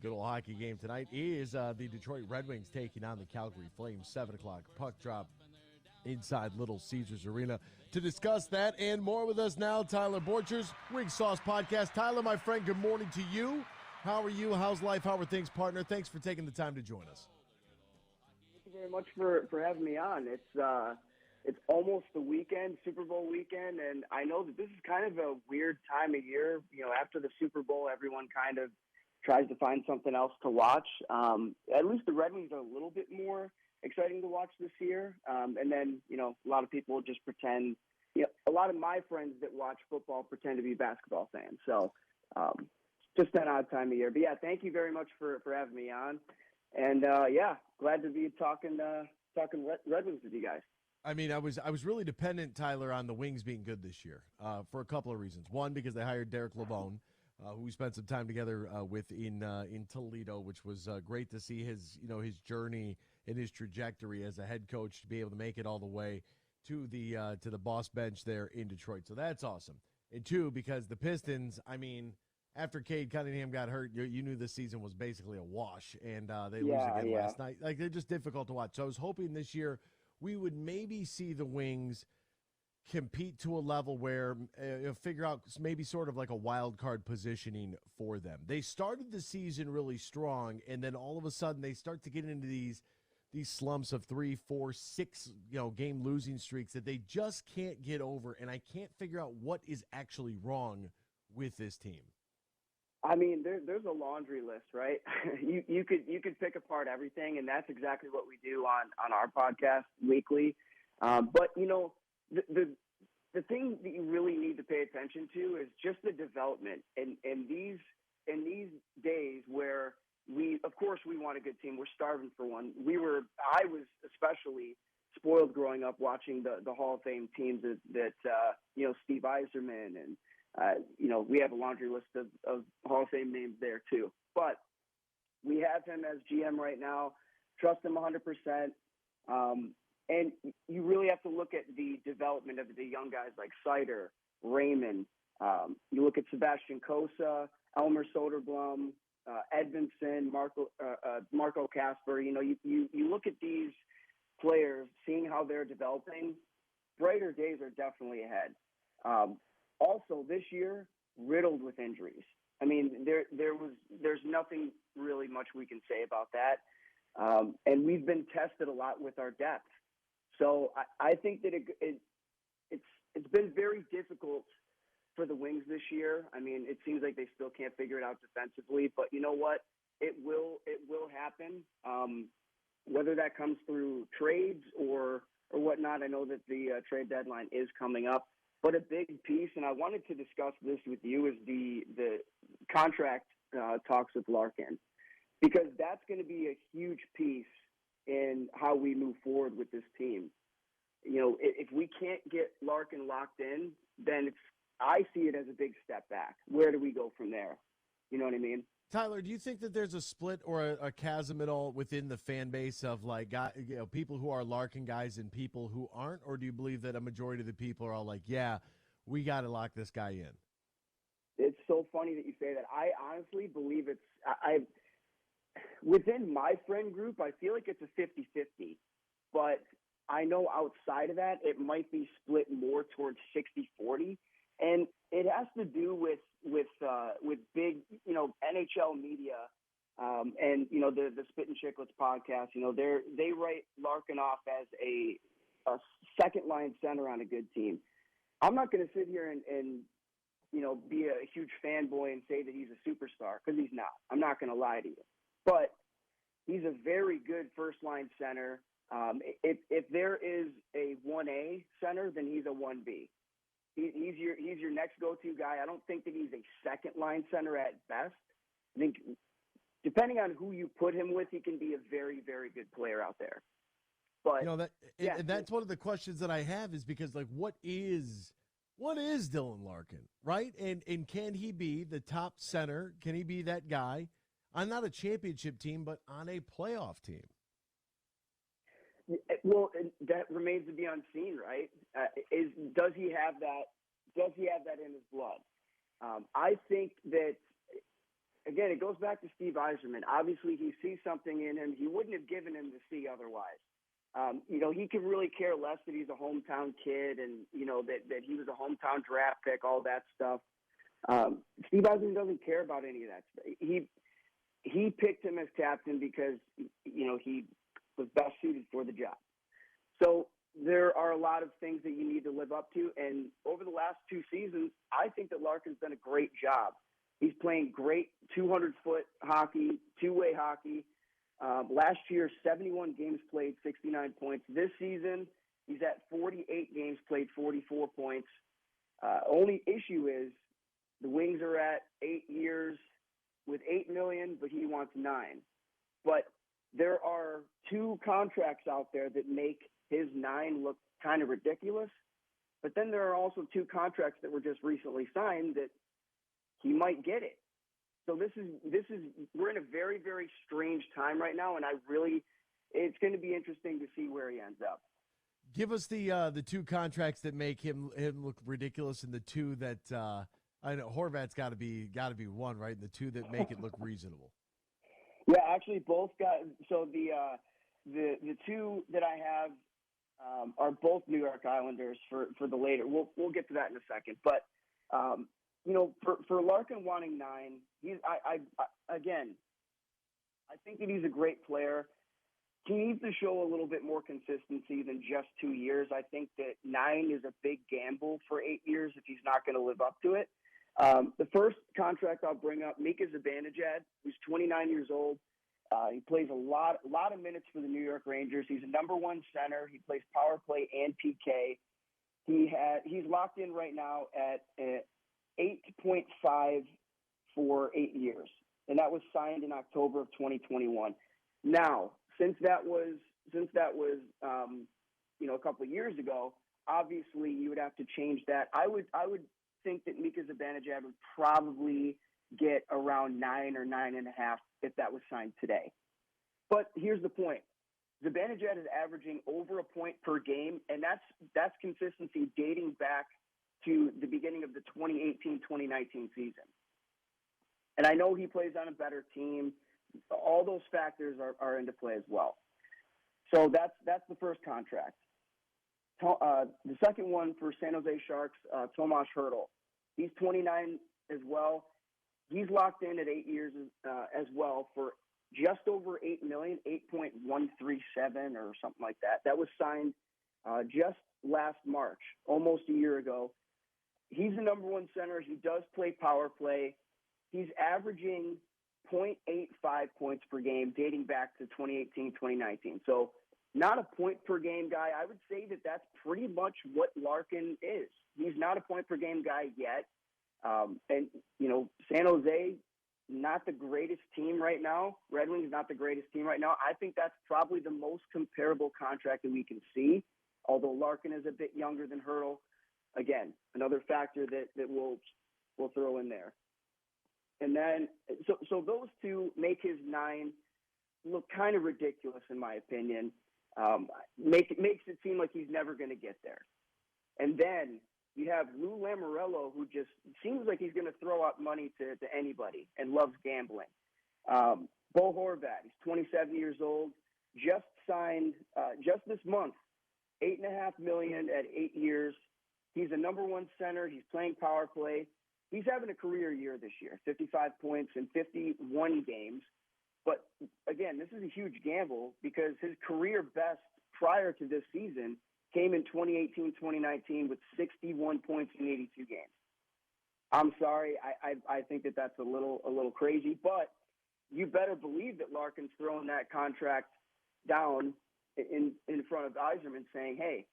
Good old hockey game tonight is the Detroit Red Wings taking on the Calgary Flames. 7 o'clock puck drop inside Little Caesars Arena. To discuss that and more with us now, Tyler Borchers, Wing Sauce Podcast. Tyler, my friend, good morning to you. How are you? How's life? How are things, partner? Thanks for taking the time to join us. Thank you very much for having me on. It's almost the weekend, Super Bowl weekend, and I know that this is kind of a weird time of year. You know, after the Super Bowl, everyone kind of tries to find something else to watch. At least the Red Wings are a little bit more exciting to watch this year. And then, you know, a lot of people just pretend, you know, a lot of my friends that watch football pretend to be basketball fans. So just an odd time of year. But, yeah, thank you very much for having me on. And, yeah, glad to be talking Red Wings with you guys. I mean, I was really dependent, Tyler, on the Wings being good this year for a couple of reasons. One, because they hired Derek LeBone, who we spent some time together with in Toledo, which was great to see his journey and his trajectory as a head coach to be able to make it all the way to the boss bench there in Detroit. So that's awesome. And two, because the Pistons, I mean, after Cade Cunningham got hurt, you knew this season was basically a wash, and they lose again last night. Like, they're just difficult to watch. So I was hoping this year we would maybe see the Wings compete to a level where figure out maybe sort of like a wild card positioning for them. They started the season really strong, and then all of a sudden they start to get into these slumps of 3, 4, 6 game losing streaks that they just can't get over, and I can't figure out what is actually wrong with this team. I mean, there's a laundry list, right? you could pick apart everything, and that's exactly what we do on our podcast weekly. But you know, the thing that you really need to pay attention to is just the development. And these days where of course we want a good team, we're starving for one. I was especially spoiled growing up watching the Hall of Fame teams that Steve Yzerman and. We have a laundry list of Hall of Fame names there too. But we have him as GM right now. Trust him 100%. And you really have to look at the development of the young guys like Sider, Raymond. You look at Sebastian Kosa, Elmer Soderblom, Edmondson, Marco Casper. You know, you look at these players, seeing how they're developing. Brighter days are definitely ahead. Also, this year, riddled with injuries. I mean, there's nothing really much we can say about that. And we've been tested a lot with our depth. So I think that it's been very difficult for the Wings this year. I mean, it seems like they still can't figure it out defensively. But you know what? It will happen. Whether that comes through trades or whatnot, I know that the trade deadline is coming up. But a big piece, and I wanted to discuss this with you, is the contract talks with Larkin, because that's going to be a huge piece in how we move forward with this team. You know, if we can't get Larkin locked in, then I see it as a big step back. Where do we go from there? You know what I mean? Tyler, do you think that there's a split or a chasm at all within the fan base of people who are Larkin guys and people who aren't, or do you believe that a majority of the people are all like, yeah, we got to lock this guy in? It's so funny that you say that. I honestly believe within my friend group, I feel like it's a 50-50, but I know outside of that, it might be split more towards 60-40. And it has to do with big, NHL media, and, the Spit and Chicklets podcast. They write Larkin off as a second line center on a good team. I'm not going to sit here and be a huge fanboy and say that he's a superstar, because he's not. I'm not going to lie to you. But he's a very good first line center. If there is a 1A center, then he's a 1B. He's your next go-to guy. I don't think that he's a second-line center at best. I think depending on who you put him with, he can be a very, very good player out there. But and that's one of the questions that I have, is because, like, what is Dylan Larkin, right? And can he be the top center? Can he be that guy on not a championship team, but on a playoff team? Well, that remains to be unseen, right? Does he have that? Does he have that in his blood? I think that again, it goes back to Steve Yzerman. Obviously, he sees something in him. He wouldn't have given him to see otherwise. He could really care less that he's a hometown kid and, that he was a hometown draft pick, all that stuff. Steve Yzerman doesn't care about any of that stuff. He picked him as captain because, he was best suited for the job. So there are a lot of things that you need to live up to. And over the last 2 seasons, I think that Larkin's done a great job. He's playing great 200-foot hockey, two-way hockey. Last year, 71 games played, 69 points. This season, he's at 48 games played, 44 points. Only issue is the Wings are at 8 years with $8 million, but he wants $9 million. But there are 2 contracts out there that make his $9 million look kind of ridiculous. But then there are also 2 contracts that were just recently signed that he might get it. So this is we're in a very, very strange time right now, and it's going to be interesting to see where he ends up. Give us the 2 contracts that make him look ridiculous, and the 2 that I know Horvat's got to be one, right? And the 2 that make it look reasonable. Yeah, actually, both got. So the 2 that I have are both New York Islanders for the later. We'll get to that in a second, but. For Larkin wanting $9 million, I think that he's a great player. He needs to show a little bit more consistency than just 2 years. I think that $9 million is a big gamble for 8 years if he's not going to live up to it. The first contract I'll bring up, Mika Zibanejad, who's 29 years old. He plays a lot of minutes for the New York Rangers. He's a number 1 center. He plays power play and PK. He's locked in right now at 8.5 for 8 years, and that was signed in October of 2021. Now, since that was a couple of years ago, obviously you would have to change that. I would think that Mika Zibanejad would probably get around 9 or 9.5 if that was signed today. But here's the point: Zibanejad is averaging over a point per game, and that's consistency dating back to the beginning of the 2018-2019 season. And I know he plays on a better team. All those factors are into play as well. So that's the first contract. The second one for San Jose Sharks, Tomas Hertl. He's 29 as well. He's locked in at 8 years as well for just over $8 million, 8.137 or something like that. That was signed just last March, almost a year ago. He's the number 1 center. He does play power play. He's averaging 0.85 points per game dating back to 2018-2019. So not a point per game guy. I would say that that's pretty much what Larkin is. He's not a point per game guy yet. And San Jose, not the greatest team right now. Red Wings, not the greatest team right now. I think that's probably the most comparable contract that we can see, although Larkin is a bit younger than Hertl. Again, another factor that we'll throw in there. And then, so those 2 make his 9 million look kind of ridiculous, in my opinion. Makes it seem like he's never going to get there. And then you have Lou Lamoriello, who just seems like he's going to throw out money to anybody and loves gambling. Bo Horvat, he's 27 years old, just signed just this month, $8.5 million at 8 years. He's a number 1 center. He's playing power play. He's having a career year this year, 55 points in 51 games. But, again, this is a huge gamble because his career best prior to this season came in 2018-2019 with 61 points in 82 games. I'm sorry. I think that that's a little crazy. But you better believe that Larkin's throwing that contract down in front of Yzerman saying, hey,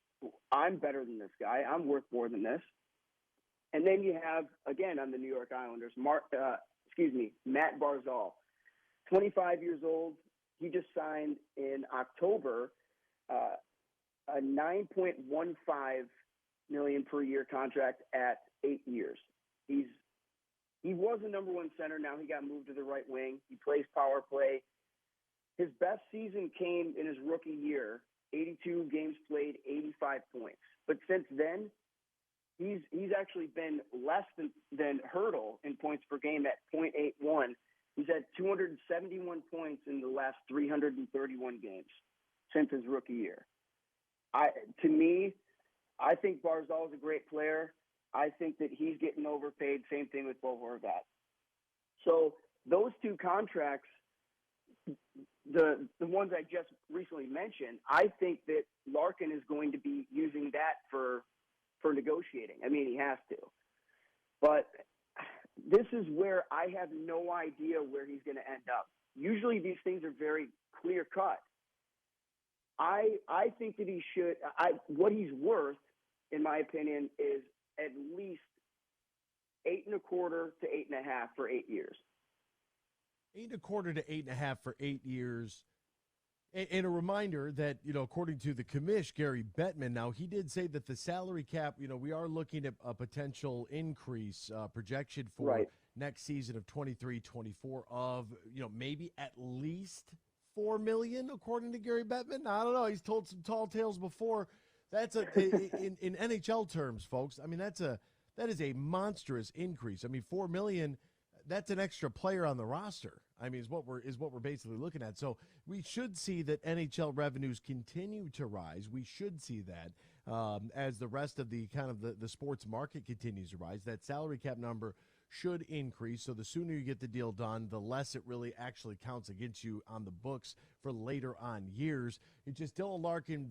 I'm better than this guy. I'm worth more than this. And then you have, again, on the New York Islanders, Matt Barzal, 25 years old. He just signed in October a $9.15 million per year contract at 8 years. He was a number 1 center. Now he got moved to the right wing. He plays power play. His best season came in his rookie year, 82 games played, 85 points. But since then, he's actually been less than Hertl in points per game at 0.81. He's had 271 points in the last 331 games since his rookie year. To me, I think Barzal is a great player. I think that he's getting overpaid. Same thing with Bo Horvat. So those two contracts, the ones I just recently mentioned, I think that Larkin is going to be using that for negotiating. I mean, he has to. But this is where I have no idea where he's going to end up. Usually these things are very clear cut. I think that he should. What he's worth, in my opinion, is at least 8.25 to 8.5 for 8 years. 8.25 to 8.5 for 8 years. And a reminder that, according to the commish, Gary Bettman, now he did say that the salary cap, we are looking at a potential increase projection for next season of 23-24 of, maybe at least $4 million, according to Gary Bettman. I don't know. He's told some tall tales before. That's in NHL terms, folks. I mean, that is a monstrous increase. I mean, $4 million. That's an extra player on the roster. I mean, is what we're basically looking at. So we should see that NHL revenues continue to rise. We should see that as the rest of the kind of the sports market continues to rise. That salary cap number should increase. So the sooner you get the deal done, the less it really actually counts against you on the books for later on years. It's just Dylan Larkin.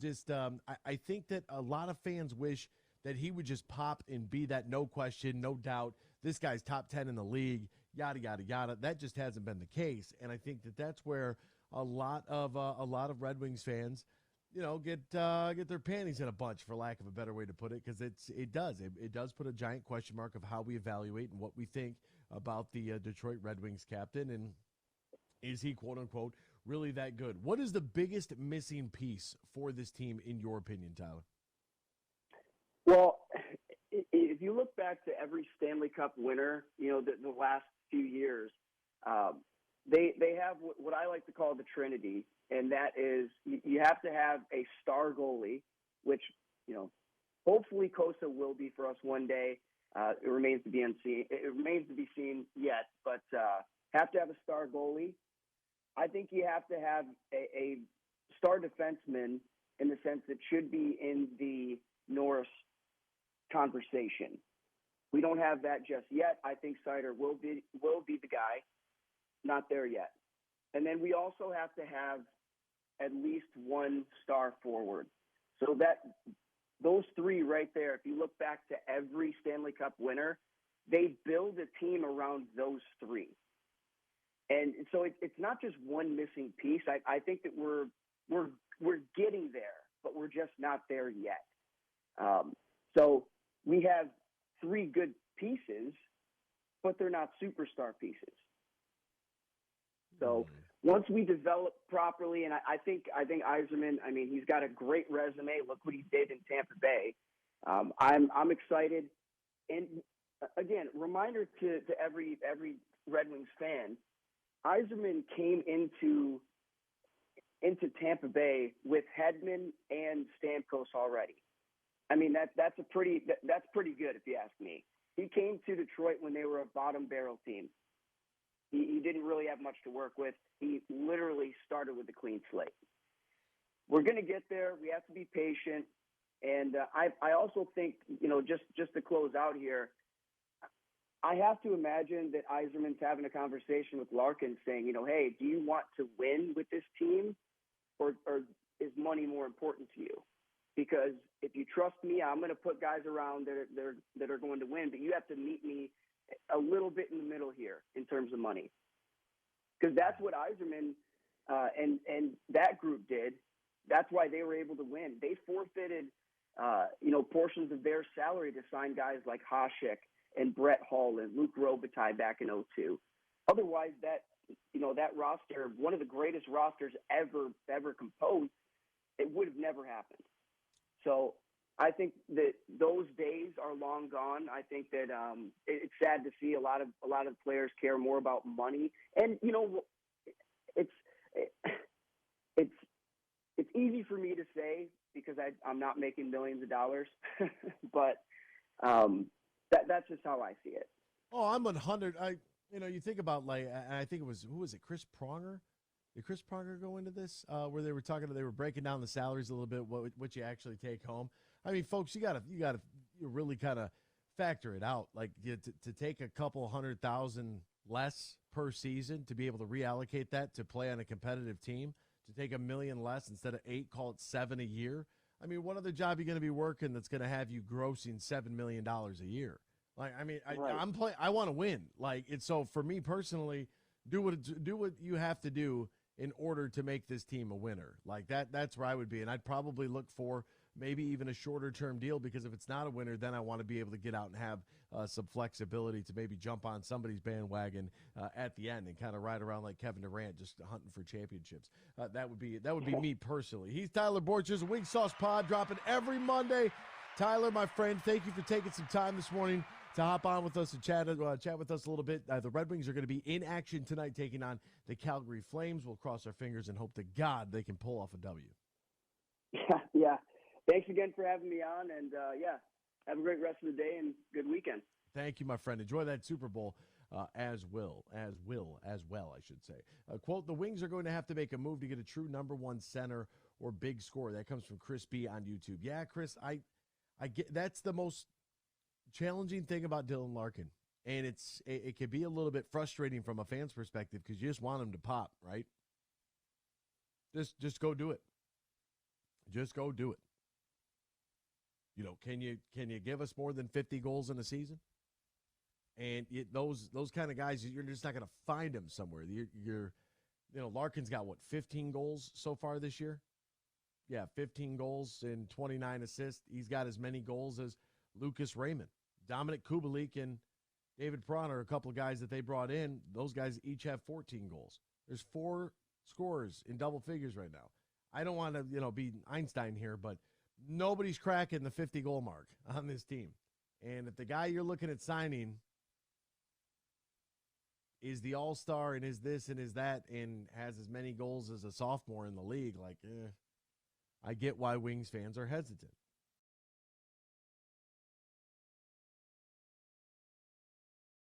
I think that a lot of fans wish that he would just pop and be that no question, no doubt. This guy's top 10 in the league. Yada yada yada. That just hasn't been the case, and I think that that's where a lot of Red Wings fans, get their panties in a bunch, for lack of a better way to put it, because it does put a giant question mark of how we evaluate and what we think about the Detroit Red Wings captain, and is he quote unquote really that good? What is the biggest missing piece for this team in your opinion, Tyler? Well, if you look back to every Stanley Cup winner, the last few years, they have what I like to call the Trinity, and that is you have to have a star goalie, which hopefully Kosa will be for us one day. It remains to be unseen. It remains to be seen yet, but have to have a star goalie. I think you have to have a star defenseman in the sense that should be in the Norris conversation. We don't have that just yet. I think Seider will be the guy. Not there yet. And then we also have to have at least one star forward. So that those three right there, if you look back to every Stanley Cup winner, they build a team around those three. And so it's not just one missing piece. I think that we're getting there, but we're just not there yet. So we have three good pieces, but they're not superstar pieces. So once we develop properly, and I think Yzerman, I mean, he's got a great resume. Look what he did in Tampa Bay. I'm excited. And again, reminder to every Red Wings fan, Yzerman came into Tampa Bay with Hedman and Stamkos already. I mean, that's pretty good if you ask me. He came to Detroit when they were a bottom barrel team. He didn't really have much to work with. He literally started with a clean slate. We're going to get there. We have to be patient. And I also think, just to close out here, I have to imagine that Yzerman's having a conversation with Larkin saying, hey, do you want to win with this team or is money more important to you? Because if you trust me, I'm going to put guys around that are going to win, but you have to meet me a little bit in the middle here in terms of money. Because that's what Yzerman and that group did. That's why they were able to win. They forfeited, portions of their salary to sign guys like Hasek and Brett Hull and Luke Robitaille back in 2002. Otherwise, that roster, one of the greatest rosters ever composed, it would have never happened. So I think that those days are long gone. I think that it's sad to see a lot of players care more about money, and it's easy for me to say because I'm not making millions of dollars, but that's just how I see it. Oh, I'm 100. You think about like I think it was who was it, Chris Pronger? Did Chris Pronger go into this where they were breaking down the salaries a little bit, what you actually take home? I mean, folks, you really kind of factor it out. Like to take a couple 100,000 less per season to be able to reallocate that to play on a competitive team, to take $1 million less instead of 8, call it 7 a year. I mean, what other job are you going to be working that's going to have you grossing $7 million a year? Like, I mean, Right. I want to win. Like, it's so for me personally, do what you have to do in order to make this team a winner. Like that's where I would be, and I'd probably look for maybe even a shorter term deal, because if it's not a winner, then I want to be able to get out and have some flexibility to maybe jump on somebody's bandwagon at the end and kind of ride around like Kevin Durant, just hunting for championships. That would be me personally. He's Tyler Borchers, Wing Sauce Pod, dropping every Monday. Tyler, my friend, thank you for taking some time this morning to hop on with us and chat with us a little bit. The Red Wings are going to be in action tonight, taking on the Calgary Flames. We'll cross our fingers and hope to God they can pull off a W. Yeah. Thanks again for having me on, and have a great rest of the day and good weekend. Thank you, my friend. Enjoy that Super Bowl as well, I should say. Quote, the Wings are going to have to make a move to get a true number one center or big scorer. That comes from Chris B on YouTube. Yeah, Chris, I get that's the most challenging thing about Dylan Larkin. And it can be a little bit frustrating from a fan's perspective because you just want him to pop, right? Just go do it. Just go do it. Can you give us more than 50 goals in a season? And those kind of guys, you're just not going to find them somewhere. Larkin's got 15 goals so far this year. Yeah, 15 goals and 29 assists. He's got as many goals as Lucas Raymond, Dominic Kubalik, and David Perron are a couple of guys that they brought in. Those guys each have 14 goals. There's 4 scorers in double figures right now. I don't want to, be Einstein here, but nobody's cracking the 50-goal mark on this team. And if the guy you're looking at signing is the all-star and is this and is that and has as many goals as a sophomore in the league, I get why Wings fans are hesitant.